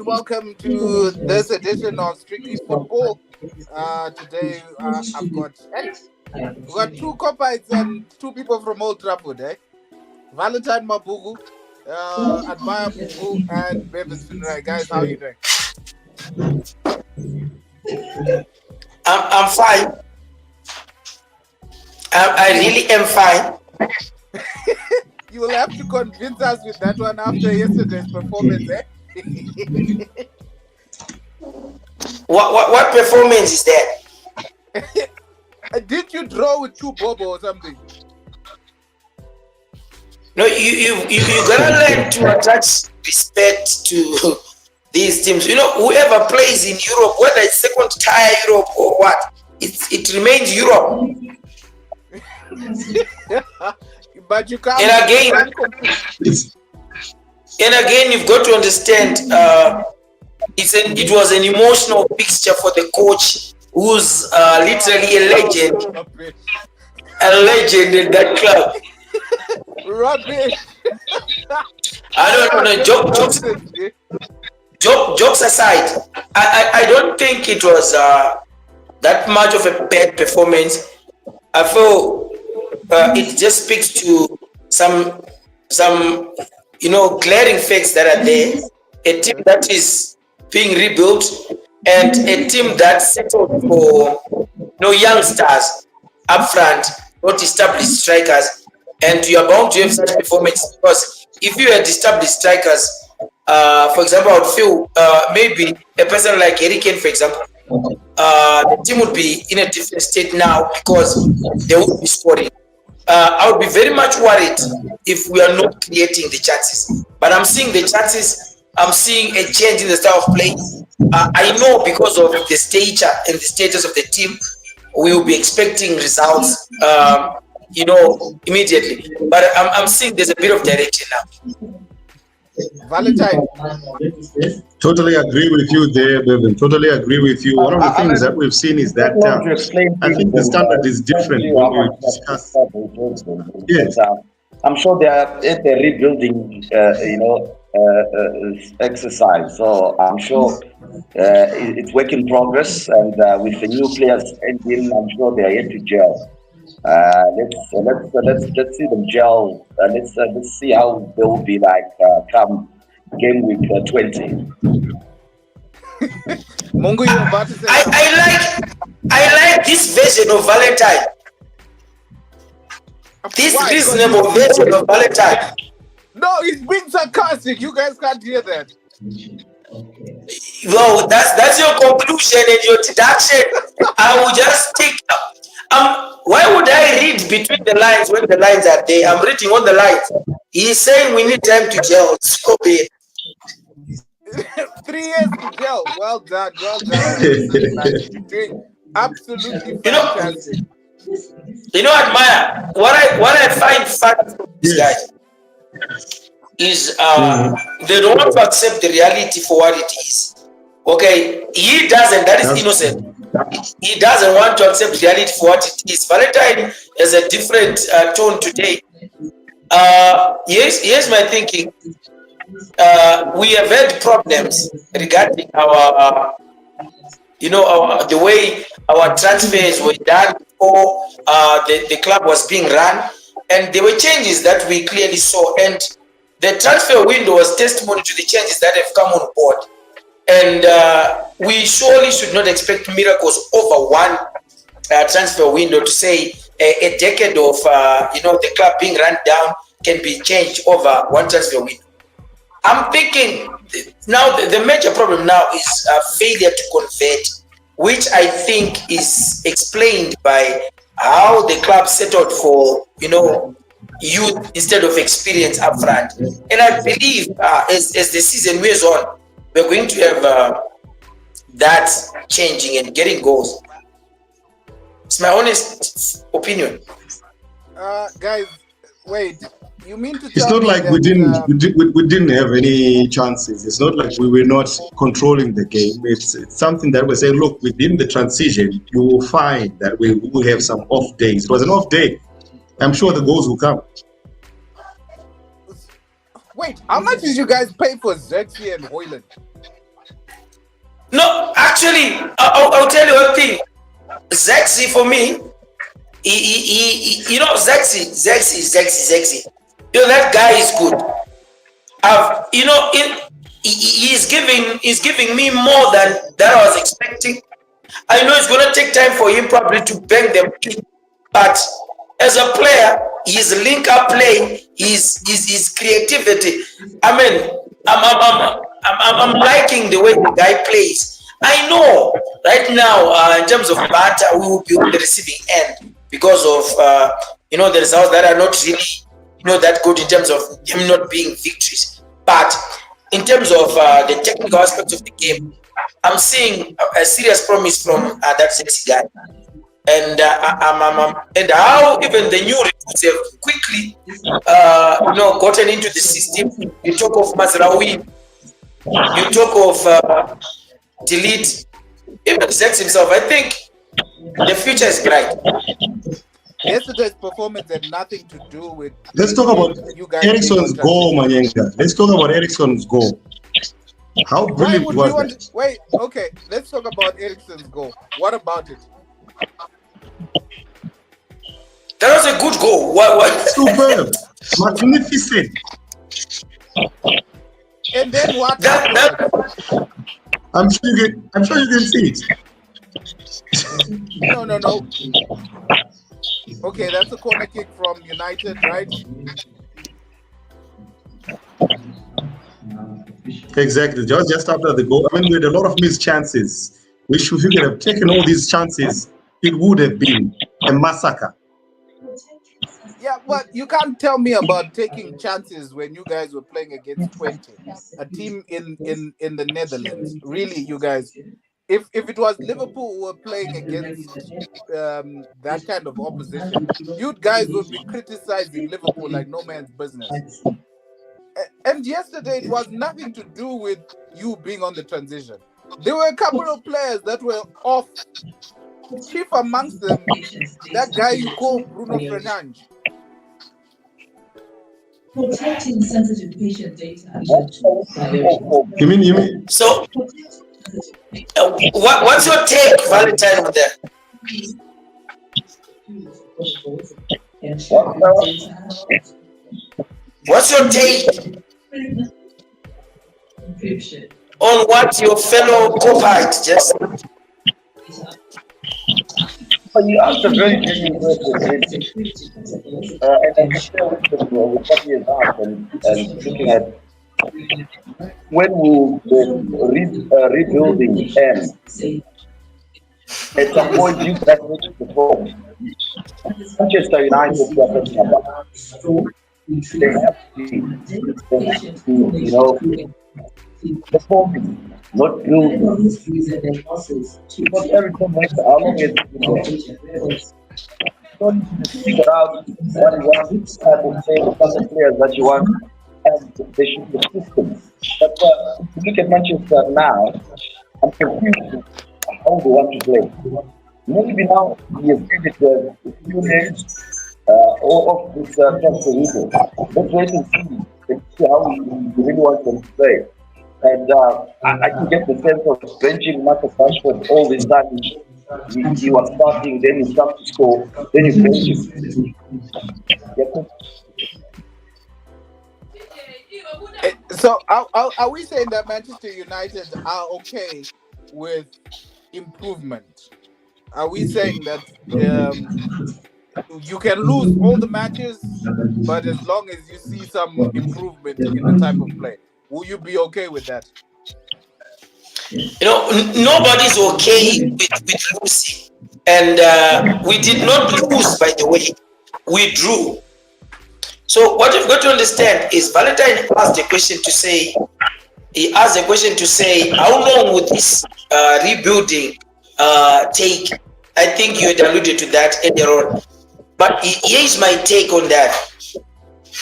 welcome to this edition of Strictly Football. Today we've got two Copites and two people from Old Trafford, eh? Valentine Mabugu, Admire Bubu, and Bevan Sunrai. Guys, how are you doing? I'm fine. I really am fine. You will have to convince us with that one after yesterday's performance, eh? What performance is that? Did you draw with two Bobo or something? No, you gotta learn to attach respect to these teams. You know, whoever plays in Europe, whether it's second tier Europe or what, it remains Europe. But you can't. And again, you've got to understand. It was an emotional fixture for the coach, who's literally a legend in that club. Rubbish. I don't know. Jokes aside, I don't think it was that much of a bad performance. I feel it just speaks to some glaring facts that are there. A team that is being rebuilt and a team that settled for youngsters up front, not established strikers. And you are bound to have such performance because if you had established strikers, for example, I would feel maybe a person like Harry Kane, for example, the team would be in a different state now because they would be scoring. I would be very much worried if we are not creating the chances. But I'm seeing the chances. I'm seeing a change in the style of play. I know because of the stature and the status of the team, we will be expecting results, immediately. But I'm seeing there's a bit of direction now. Valentine. Totally agree with you there, Bevan. Totally agree with you. One of the things that we've seen is that I think the standard is different when we discuss. Yes. I'm sure they are at the rebuilding, exercise. So I'm sure it's work in progress, and with the new players ending, I'm sure they are yet to gel. Let's see them gel. Let's see how they will be like come game week 20. Mungu, you about to say? I like this version of Valentine. This reasonable version of Valentine. No, he's being sarcastic. You guys can't hear that. Well, that's your conclusion and your deduction. I will just take. Why would I read between the lines when the lines are there? I'm reading on the lines. He's saying we need time to gel. So bad. 3 years to gel. Well done. Well done. You're doing absolutely fantastic. You know, Admire, what I find fun from these guys is they don't want to accept the reality for what it is. Okay, he doesn't. That is innocent. He doesn't want to accept reality for what it is. Valentine has a different tone today. Here's my thinking. We have had problems regarding our the way our transfers were done before the club was being run, and there were changes that we clearly saw, and the transfer window was testimony to the changes that have come on board. And we surely should not expect miracles over one transfer window to say a decade of the club being run down can be changed over one transfer window. I'm thinking now the major problem now is failure to convert, which I think is explained by how the club settled for youth instead of experience up front. And I believe as the season wears on, we're going to have that changing and getting goals. It's my honest opinion. Guys, wait. You mean to tell It's not me like that, we didn't have any chances. It's not like we were not controlling the game. It's something that we're saying, look, within the transition, you will find that we will have some off days. It was an off day. I'm sure the goals will come. Wait, how much did you guys pay for Zexi and Hoyland? No, actually, I'll tell you one thing. Zexi for me, you know, Zexi. You know, that guy is good. You know, he's giving me more than that I was expecting. I know it's gonna take time for him probably to bang them in, but as a player, his link-up play, his creativity. I mean, I'm liking the way the guy plays. I know right now, in terms of Bata, we will be on the receiving end because of you know, the results that are not really, you know, that good in terms of him not being victories. But in terms of the technical aspects of the game, I'm seeing a serious promise from that sexy guy. And and how even the new recruits have quickly you know, gotten into the system. You talk of Mazraoui, you talk of Delete, even Zex himself. I think the future is bright. Yesterday's performance had nothing to do with. Let's talk about you guys. Ericsson's goal, Manyenga. Let's talk about Ericsson's goal. How brilliant was that? Wait, okay. Let's talk about Ericsson's goal. What about it? That was a good goal. What? Superb, magnificent. And then what? I'm sure you can see it. No. Okay, that's a corner kick from United, right? Exactly. Just after the goal, I mean, we had a lot of missed chances. If we could have taken all these chances, it would have been a massacre. Yeah, but you can't tell me about taking chances when you guys were playing against 20, a team in the Netherlands. Really, you guys, if it was Liverpool who were playing against that kind of opposition, you guys would be criticizing Liverpool like no man's business. And yesterday, it was nothing to do with you being on the transition. There were a couple of players that were off. Chief amongst them, that guy you call Bruno Fernandes. Protecting sensitive patient data. You mean? So, what's your take, Valentine, on that? What's your take on what your fellow co-pilot just said? You asked a very interesting question, and I'm sure with what he has asked and looking at when will the rebuilding end. At some point, you guys need to perform. Manchester United, we are talking about. They have to be, you know, performing, not building. Not everything makes how long is it? So you need to figure out what you want, type of players that you want, and they should be system. But if you look at Manchester now, I'm confused how they want to play. Maybe now he has given it a few names of this transfer window. Let's wait and see how he really wants them to play. And I can get the sense of benching Marcus Rashford all this time. He was starting, then he started to score, then he bench him. So are we saying that Manchester United are okay with improvement? Are we saying that you can lose all the matches, but as long as you see some improvement in the type of play, will you be okay with that? You know, nobody's okay with losing. And we did not lose, by the way. We drew. So what you've got to understand is Valentine asked a question to say, how long would this rebuilding take? I think you had alluded to that earlier on. But here's my take on that.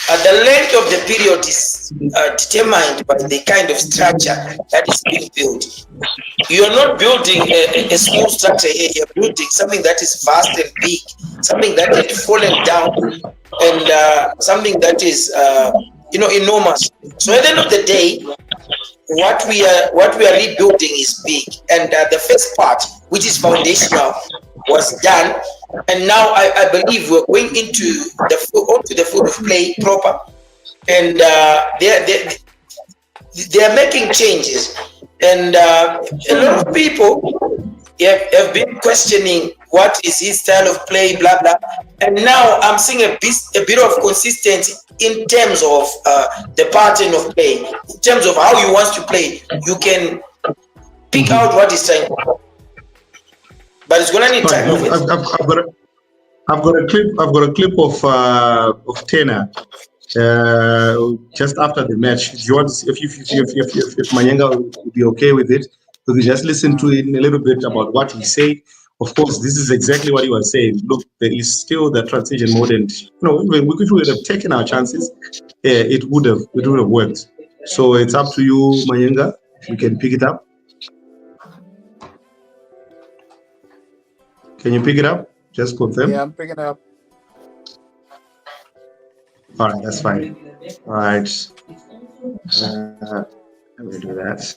The length of the period is determined by the kind of structure that is being built. You are not building a small structure here. You're building something that is vast and big, something that had fallen down, and something that is, enormous. So at the end of the day, what we are rebuilding is big, and the first part, which is foundational, was done, and now I believe we're going onto the field of play proper, and they are making changes, and a lot of people have been questioning what is his style of play, blah blah, and now I'm seeing a bit of consistency in terms of the pattern of play, in terms of how he wants to play. You can pick out what he's trying to do, but it's gonna need time. I've got a clip of Tena just after the match. If you want, if Manyenga would be okay with it, we can just listen to it a little bit about what he said. Of course, this is exactly what he was saying. Look, there is still the transition mode, and when we could have taken our chances, it would have worked. So it's up to you, Manyenga. You can pick it up. Can you pick it up? Just confirm. Yeah, I'm picking it up. All right, that's fine. All right. Let me do that.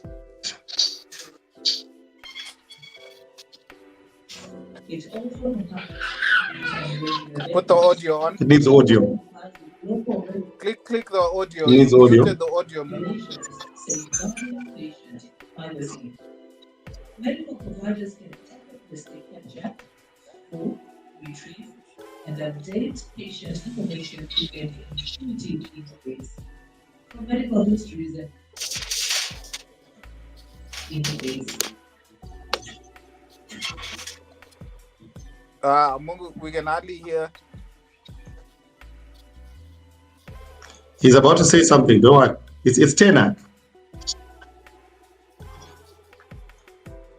Put the audio on. It needs audio. Click the audio. It needs audio. Muted the audio. Medical providers can effortlessly inject, pull, retrieve, and update patient information through an intuitive interface. For medical histories and interface. Mungu, we can hardly hear. He's about to say something. Don't worry. It's Tena.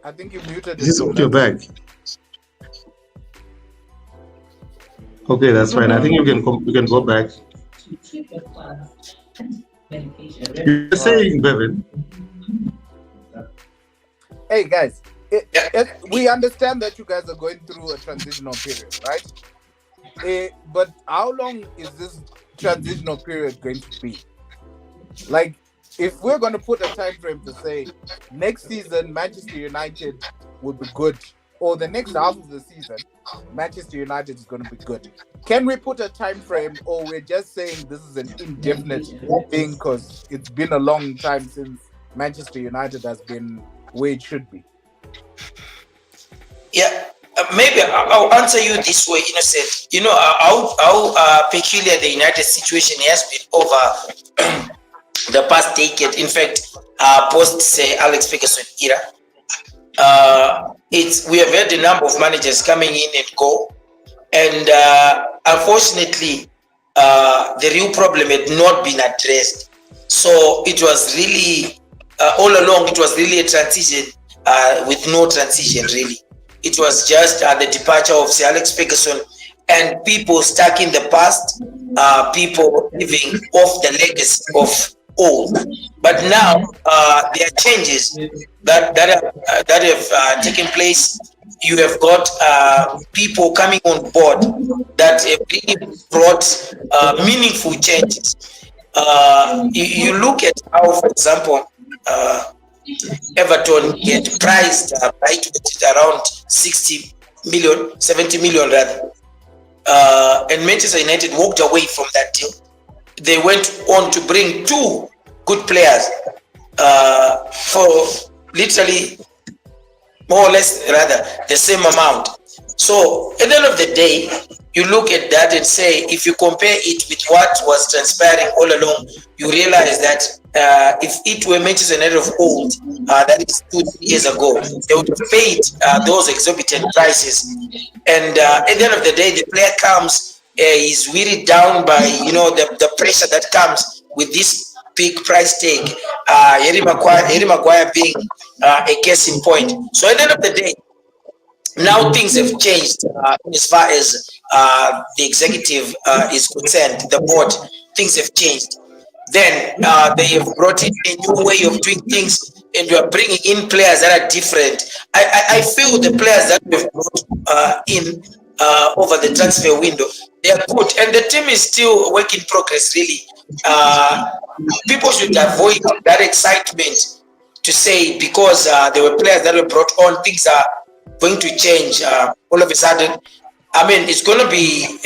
I think you muted it. This is your back. Okay, that's fine. I think you can go back. You're saying, Bevan. Hey guys, we understand that you guys are going through a transitional period, right? But how long is this transitional period going to be? Like, if we're going to put a time frame to say next season Manchester United will be good, or the next half of the season Manchester United is going to be good, can we put a time frame, or we're just saying this is an indefinite thing because it's been a long time since Manchester United has been where it should be? Yeah, maybe I'll answer you this way, Innocent. You know how peculiar the United situation has been over the past decade. In fact, post say Alex Ferguson era, we have had a number of managers coming in and go, and unfortunately, the real problem had not been addressed. So it was really all along. It was really a transition with no transition. Really, it was just the departure of Sir Alex Ferguson and people stuck in the past, people living off the legacy of old. But now there are changes that have taken place. You have got people coming on board that have really brought meaningful changes. You look at how, for example, Everton get priced around 60 million, 70 million rather. And Manchester United walked away from that deal. They went on to bring two good players for literally more or less rather the same amount. So at the end of the day, you look at that and say, if you compare it with what was transpiring all along, you realize that if it were Manchester United of old, that is 2 years ago, they would have paid those exorbitant prices. And at the end of the day, the player comes, is really down by the pressure that comes with this big price tag. Harry Maguire being a case in point. So at the end of the day, now things have changed as far as the executive is concerned, the board, things have changed. Then they have brought in a new way of doing things, and you are bringing in players that are different. I feel the players that we've brought in over the transfer window, they are good, and the team is still a work in progress, really. People should avoid that excitement to say because there were players that were brought on, things are going to change all of a sudden. I mean, it's going to be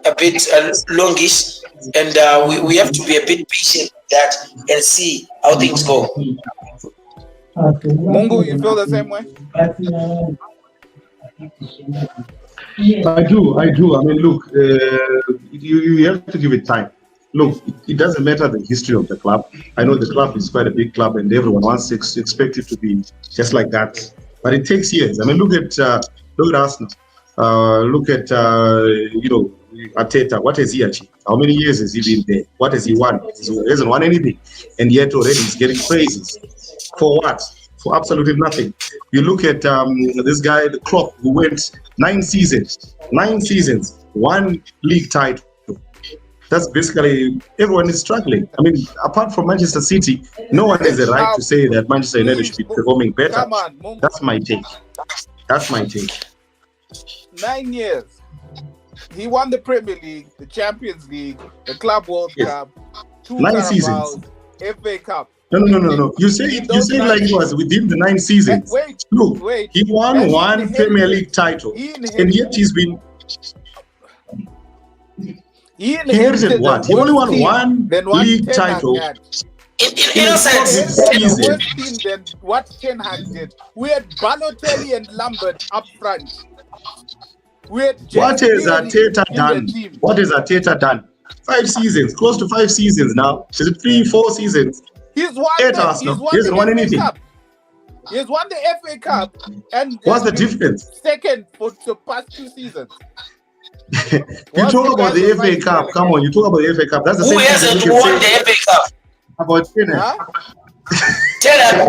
a bit longish, and we have to be a bit patient with that and see how things go. Mungu, you feel the same way? I do. I mean, look, you have to give it time. Look, it doesn't matter the history of the club. I know the club is quite a big club, and everyone wants to expect it to be just like that. But it takes years. I mean, look at Arsenal. Look at Arteta. What has he achieved? How many years has he been there? What has he won? He hasn't won anything, and yet already he's getting praises. For what? For absolutely nothing. You look at this guy, the Klopp, who went 9 seasons, 1 league title. That's basically, everyone is struggling. I mean, apart from Manchester City, no one has a right to say that Manchester United should be performing better. Come on, Mungu. That's my take. 9 years. He won the Premier League, the Champions League, the Club World Cup, 2 9 seasons. FA Cup. No. You say like it was within the 9 seasons. Wait. He won 1 Premier League title, and yet he's been. He inherited what? He only won 1 league title. In a sense, worse team than what Ten Hag did. We had Balotelli and Lambert up front. What has Arteta done? What has Arteta done? 5 seasons, close to 5 seasons now. Is it 3-4 seasons? He's won He hasn't won anything. Cup. He's won the FA Cup, and what's the difference? Second for the past 2 seasons. You talk about the FA Cup. Come on, you talk about the FA Cup. That's the who same hasn't thing won the FA Cup? About Ten Hag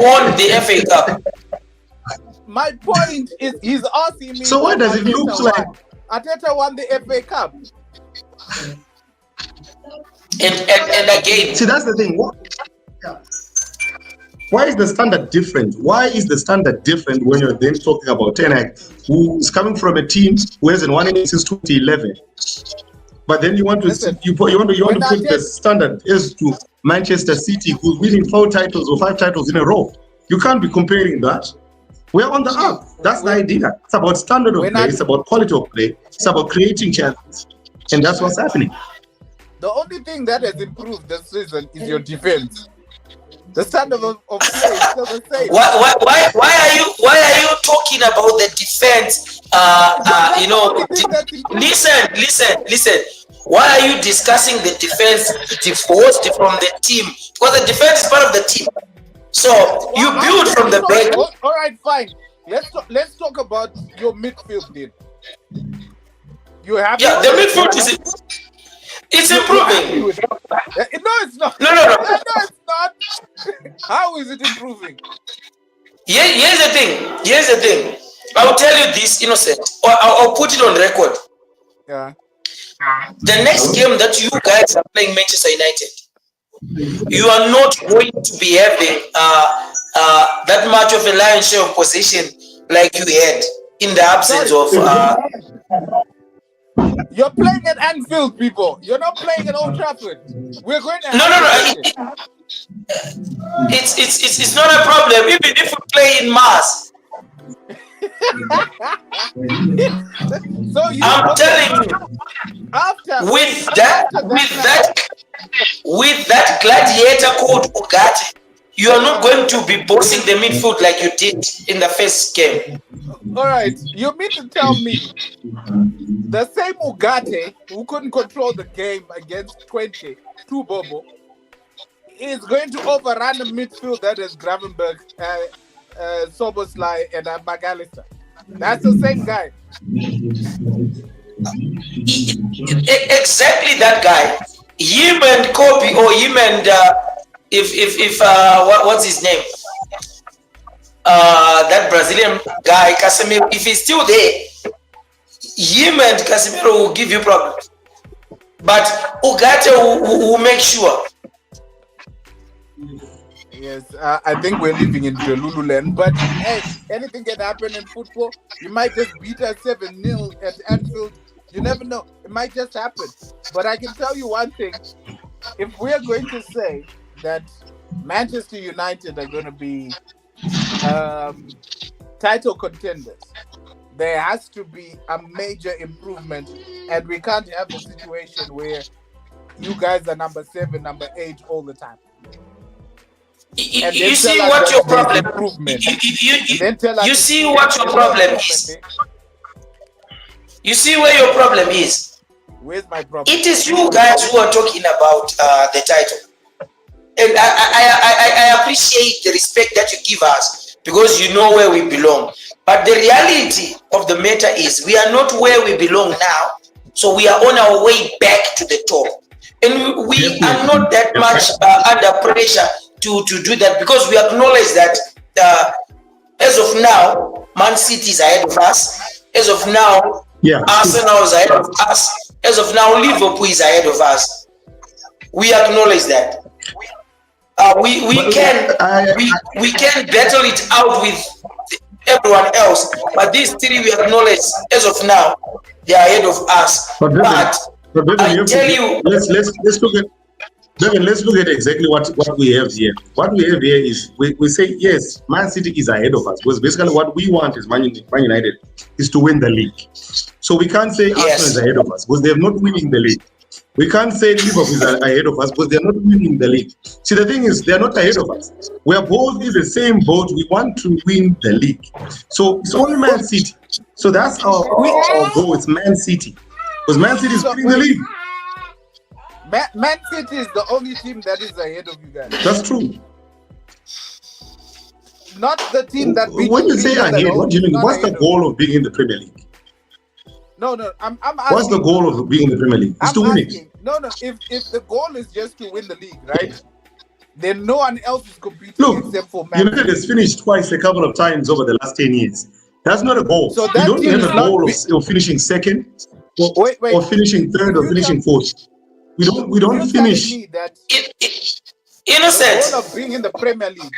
won the FA Cup. My point is, he's asking me. So what does it look like? Arteta won the FA Cup. And again, see, that's the thing. Why is the standard different? Why is the standard different when you're then talking about Ten Hag, who is coming from a team who hasn't won anything since 2011? But then you want to put the standard as to Manchester City, who's winning 4 titles or 5 titles in a row. You can't be comparing that. We're on the up. That's the idea. It's about standard of play. It's about quality of play. It's about creating chances, and that's what's happening. The only thing that has improved this season is your defense. The standard of play is still the same. Why are you talking about the defense? Listen. Why are you discussing the defense divorced from the team? Because the defense is part of the team. So you build from the back. All right, fine. Let's talk about your midfield then. You have the midfield is it's improving. No, it's not. No, it's not. How is it improving? Here's the thing. I'll tell you this, innocent. Or I'll put it on record. Yeah. The next game that you guys are playing Manchester United, you are not going to be having that much of a lion's share of possession like you had in the absence of. You're playing at Anfield, people. You're not playing at Old Trafford. We're going to. No. It's not a problem. Even if we play in Mars. So I'm telling you, with that gladiator called Ugarte, you are not going to be bossing the midfield like you did in the first game. All right, you mean to tell me the same Ugarte who couldn't control the game against 22 Bobo is going to overrun the midfield that is Gravenberch, Soboslai, and McAllister? That's the same guy. Exactly that guy. Him and Kobe, or him and what's his name? That Brazilian guy, Casemiro. If he's still there, him and Casemiro will give you problems. But Ugarte will make sure. Yes, I think we're living in Lululand, but hey, anything can happen in football. You might just beat us 7-0 at Anfield. You never know. It might just happen. But I can tell you one thing. If we're going to say that Manchester United are going to be title contenders. There has to be a major improvement, and we can't have a situation where you guys are number 7, number 8 all the time. You see what your problem. You see what your problem is. You see where your problem is. Where's my problem? It is you guys who are talking about the title, and I appreciate the respect that you give us because you know where we belong. But the reality of the matter is we are not where we belong now, so we are on our way back to the top, and we are not that much under pressure to do that because we acknowledge that as of now, Man City is ahead of us. As of now, Arsenal is ahead of us. As of now, Liverpool is ahead of us. We acknowledge that. We can battle it out with everyone else, but these three we acknowledge as of now they are ahead of us. But I tell you, let's look at. Let's look at exactly what we have here. What we have here is we say yes, Man City is ahead of us because basically what we want is Man United is to win the league. So we can't say Arsenal is ahead of us because they are not winning the league. We can't say Liverpool is ahead of us because they are not winning the league. See, the thing is, they are not ahead of us. We are both in the same boat. We want to win the league. So it's only Man City. So that's our goal. It's Man City because Man City is winning the league. Man City is the only team that is ahead of you guys. That's true. Not the team that beat when you say ahead, what do you mean? What's the goal of being in the Premier League? No, I'm asking. What's the goal of being in the Premier League? It's to win it. No, if the goal is just to win the league, right? Then no one else is competing except for Man United has finished twice a couple of times over the last 10 years. That's not a goal. So you don't have a goal of finishing second or finishing third or finishing fourth. We don't finish. Innocent. The goal of being in the Premier League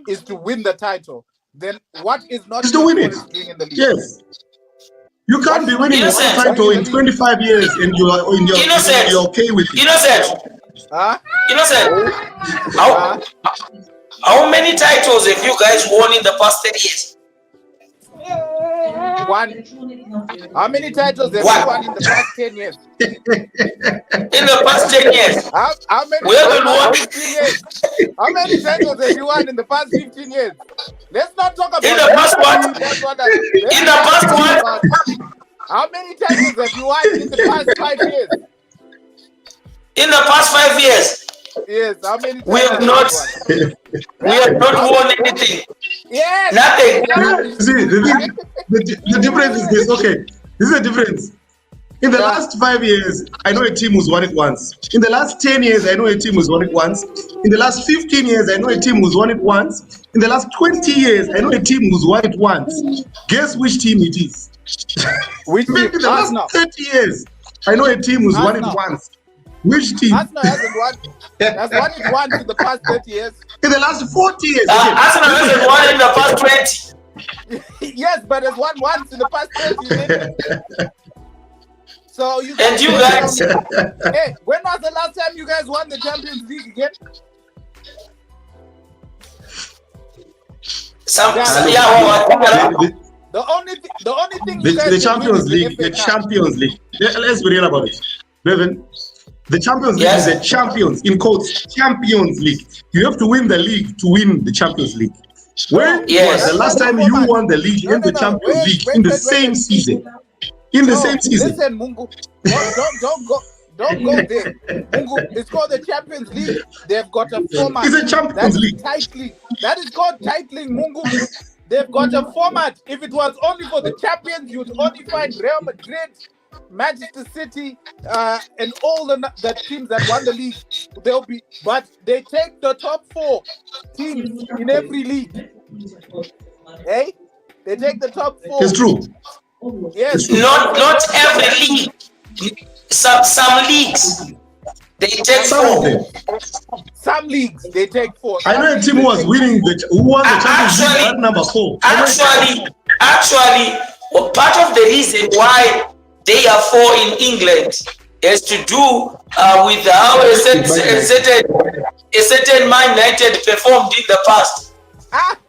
is to win the title. Then what is not to win it? Being in the league? Yes. You can't be winning one title in 25 years and you're okay with it. Innocent. Innocent. How many titles have you guys won in the past 10 years? One. How many titles have you won in the past 10 years? In the past 10 years. How many? We haven't won. 15 years. How many titles have you won in the past 15 years? Let's not talk about in the past one. In the past one. How many titles have you won in the past 5 years? In the past 5 years. Yes, how many? We have not won anything. Yes. Nothing. See, the difference is this. Okay, this is the difference. In the last 5 years, I know a team who's won it once. In the last 10 years, I know a team who's won it once. In the last 15 years, I know a team who's won it once. In the last 20 years, I know a team who's won it once. Guess which team it is? Which Maybe the last 30 years, I know a team who's won it once. Which team? Arsenal hasn't won. Has won it once in the past 30 years. In the last 40 years. Arsenal hasn't won in the past 20. Yes, but has won once in the past 30 years. So you guys. And you guys. Hey, when was the last time you guys won the Champions League again? The only thing you guys the Champions League. The Champions League. Let's be real about it, Bevan. The Champions League is a champions, in quotes, Champions League. You have to win the league to win the Champions League. When was the last time you won the league and the Champions League in the same season? In the same season. Listen, Mungu, don't go there. Mungu, it's called the Champions League. They've got a format. It's a Champions League. Titling. That is called titling, Mungu. They've got a format. If it was only for the champions, you'd only find Real Madrid, Manchester City, and all the teams that won the league. They'll be, but they take the top 4 teams in every league. Hey, they take the top 4. It's true. Yes. Not every league. Some leagues they take 4. Some leagues they take 4. I know a team who was winning who won the Champions League at number 4. Actually, part of the reason why they are 4 in England has to do with how a certain a certain Man United performed in the past.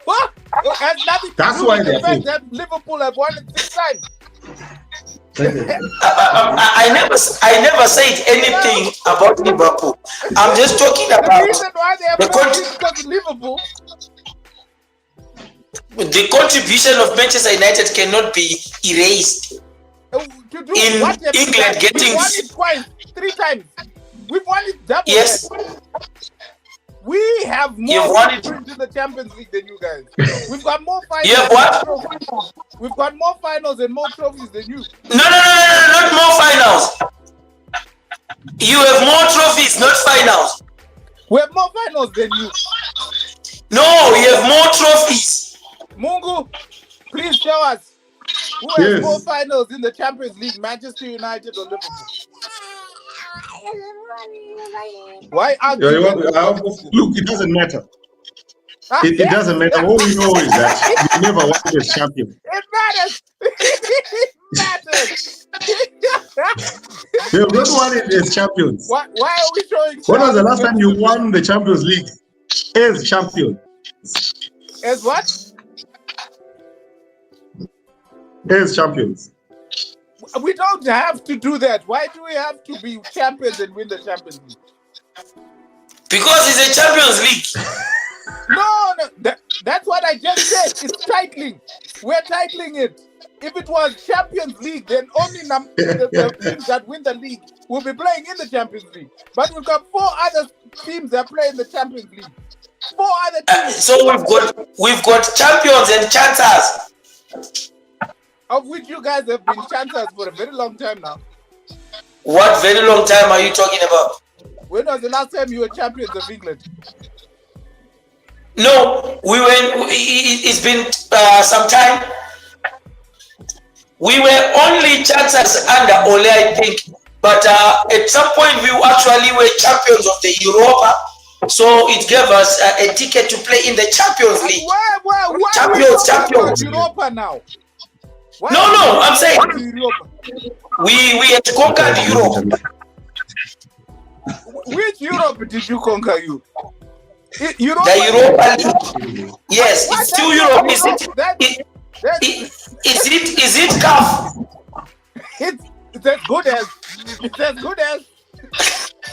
What? It has nothing to That's do why with they're the fact full. that Liverpool have won it 6 times. I never said anything about Liverpool. I'm just talking The about reason why they have the won is because of Liverpool. the contribution of Manchester United cannot be erased. To do In what have England we done? getting- We've won it twice, 3 times. We've won it double. Yes. That. We have You've more won it. footprints in the Champions League than you guys. We've got more finals. You have what? We've got more finals and more trophies than you. No, not more finals. You have more trophies, not finals. We have more finals than you. No, you have more trophies. Mungu, please show us who has Yes. more finals in the Champions League, Manchester United or Liverpool. Why argue? Look, it doesn't matter. Ah, It doesn't matter. All we know is that we never won as champion. It matters. It matters. We have not won it as champions. Why are we showing? When was the last time you won the Champions League as champion? As what? As champions. We don't have to do that. Why do we have to be champions and win the Champions League? Because it's a Champions League. No. That's what I just said. It's titling. We're titling it. If it was Champions League, then only the teams that win the league will be playing in the Champions League. But we've got 4 other teams that play in the Champions League. 4 other teams. So we've got champions and chancers. Of which you guys have been chancers for a very long time now. What very long time are you talking about? When was the last time you were champions of England? No, it's been some time. We were only chancers under Ole, I think. But at some point, we actually were champions of the Europa. So it gave us a ticket to play in the Champions League. Why Champions, are we talking about champions. Europa now? Why No, are we I'm talking saying about Europa? we had conquered Europe. Which Europe did you conquer? Europa? The Europa League. Yes, What? it's still That's Europe. not Is it CAF? It's as good as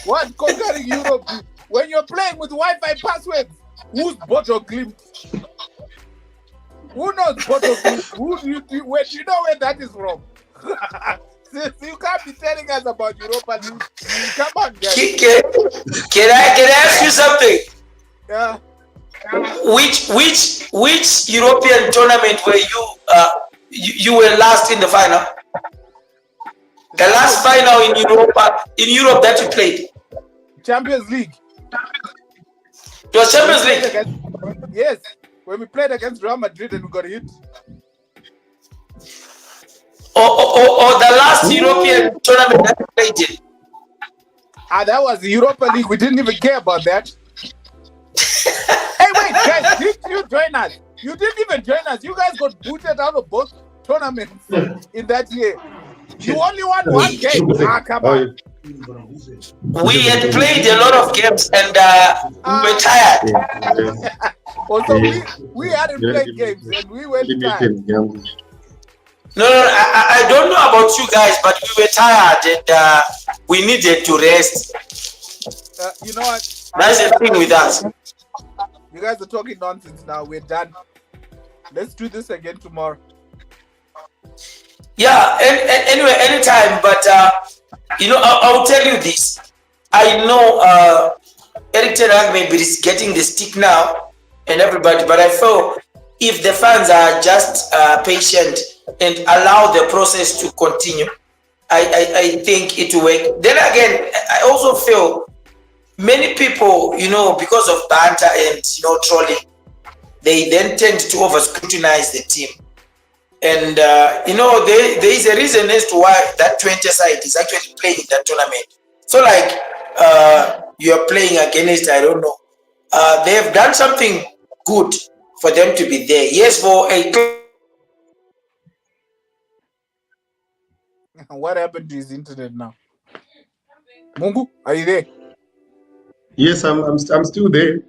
what conquering Europe is. When you're playing with Wi-Fi passwords, who's Bodo Glimt? Who knows Bodo Glimt? Where do you know where that is from? You can't be telling us about Europa League. Come on, guys. Can I ask you something? Yeah. Which European tournament were you were last in the final? The last final in Europe that you played. Champions League. It was Champions League. Yes. When we played against Real Madrid and we got hit. Or the last European tournament that you played in. That was the Europa League. We didn't even care about that. Hey, wait, guys, did you join us? You didn't even join us. You guys got booted out of both tournaments in that year. You only won 1 game. Come on. We had played a lot of games and we were tired. Also, we hadn't played games and we went tired. No, I don't know about you guys, but we were tired and we needed to rest. You know what? That's the thing with us. You guys are talking nonsense now. We're done. Let's do this again tomorrow. Yeah, anyway, anytime. But, I'll tell you this. I know Erik ten Hag maybe is getting the stick now and everybody, but I feel if the fans are just patient and allow the process to continue, I think it will work. Then again, I also feel many people, because of banter and, trolling, they then tend to over-scrutinize the team. And, there is a reason as to why that 20 side is actually playing in that tournament. So, you're playing against, I don't know. They have done something good for them to be there. Yes, for a... What happened to his internet now? Mungu, are you there? Yes, I'm still there.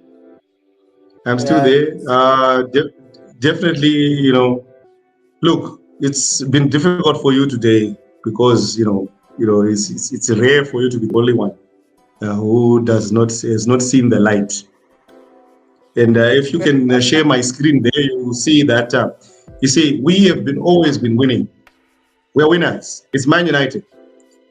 I'm still Yeah. there. Definitely, look, it's been difficult for you today because it's rare for you to be the only one who has not seen the light. And if you can share my screen there, you will see that you see we have been always been winning. We're winners. It's Man United.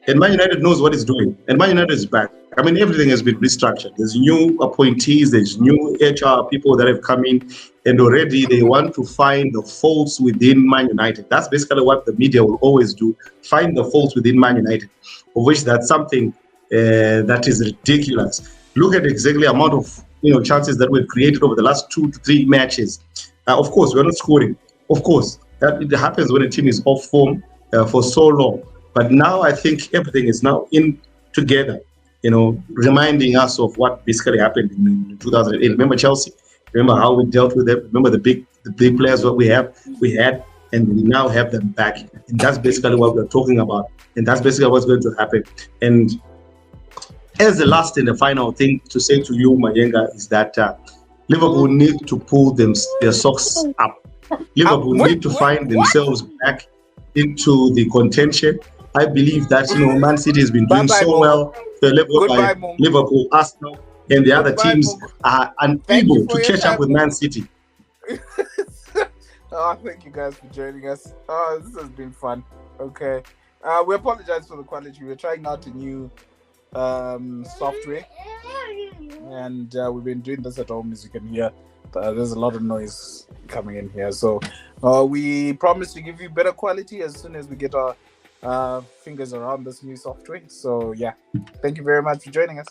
And Man United knows what it's doing. And Man United is back. I mean, everything has been restructured. There's new appointees, there's new HR people that have come in, and already they want to find the faults within Man United. That's basically what the media will always do, find the faults within Man United, of which that's something that is ridiculous. Look at exactly the amount of chances that we've created over the last 2 to 3 matches. Of course, we're not scoring. Of course, that it happens when a team is off form for so long. But now I think everything is now in together, reminding us of what basically happened in 2008. Remember Chelsea? Remember how we dealt with them? Remember the big players that we had, and we now have them back. And that's basically what we're talking about. And that's basically what's going to happen. And as the last and the final thing to say to you, Mayenga, is that Liverpool need to pull their socks up. Liverpool need to find themselves back into the contention. I believe that Man City has been doing so well. The level by Liverpool, Arsenal, and the other teams are unable to catch up with Man City. Thank you guys for joining us. This has been fun. Okay, we apologize for the quality. We're trying out a new software, and we've been doing this at home, as you can hear. There's a lot of noise coming in here, so we promise to give you better quality as soon as we get our fingers around this new software. So yeah, thank you very much for joining us.